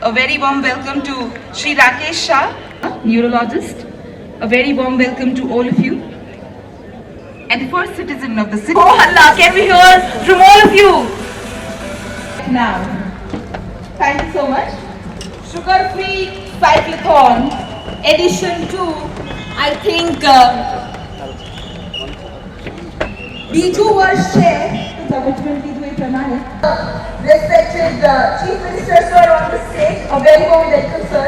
A very warm welcome to Shri Rakesh Shah, neurologist. A very warm welcome to all of you. And the first citizen of the city. Oh Allah, can we hear from all of you? Now, thank you so much. Sugar-free cyclathon edition 2. I think બીજું વર્ષ છે commitment લીધું એ પ્રમાણે. Respected Chief Minister sir on the stage, a very warm welcome sir.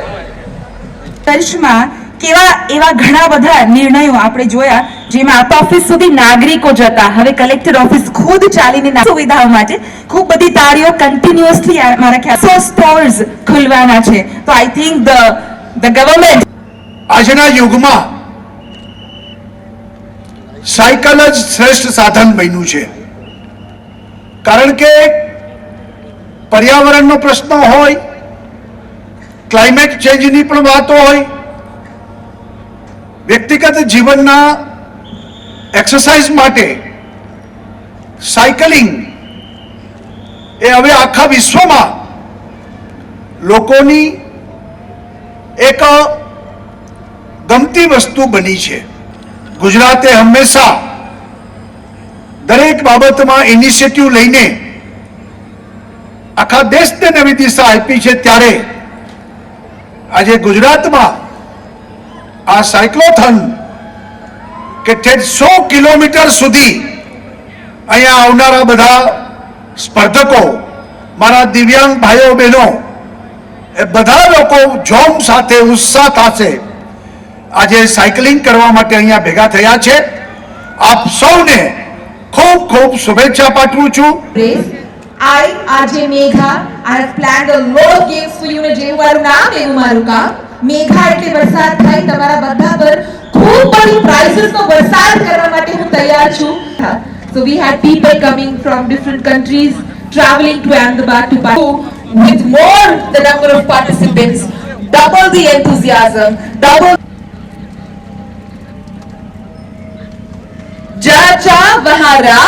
વર્ષમાં કેવા એવા ઘણા બધા નિર્ણયો આપણે જોયા જેમાં આપ ઓફિસ સુધી નાગરિકો જતા હવે કલેક્ટર ઓફિસ ખુદ ચાલીને સુવિધાઓ માટે ખૂબ બધી તાળીઓ કન્ટિન્યુઅસલી મારા ખ્યાલ 100 સ્ટોર્સ ખુલવાના છે. તો આઈ થિંક ધ ગવર્નમેન્ટ આજના યુગમાં સાયકલ જ શ્રેષ્ઠ સાધન બન્યું છે. કારણ કે પર્યાવરણનો પ્રશ્ન હોય, ક્લાઇમેટ ચેન્જની પણ વાતો હોય, વ્યક્તિગત જીવનના એક્સરસાઇઝ માટે સાયકલિંગ એ હવે આખા વિશ્વમાં લોકોની એક ગમતી વસ્તુ બની છે. ગુજરાતે હંમેશા દરેક બાબતમાં ઇનિશિયેટિવ લઈને આખા દેશને નવી દિશા આપી છે. ત્યારે આજે ગુજરાતમાં આ સાયક્લોથોન કે 100 કિલોમીટર સુધી અહીંયા આવનારા બધા સ્પર્ધકો, મારા દિવ્યાંગ ભાઈઓ બહેનો, એ બધા લોકો જોમ સાથે ઉત્સાહ સાથે આજે સાયકલિંગ કરવા માટે અહીંયા ભેગા થયા છે. આપ સૌને ખૂબ ખૂબ શુભેચ્છા પાઠવું છું. I, RJ Megha, I have planned a lot of games for you ને જેવું મારું નામ એવું મારું કામ. મેઘા એટલે વરસાદ થાય. તમારા બધા પર ખૂબ બધી prizes નો વરસાદ કરવા માટે હું તૈયાર છું. So we had people coming from different countries traveling to Ahmedabad to participate. With more the number of participants, double the enthusiasm, double Jaja Vahara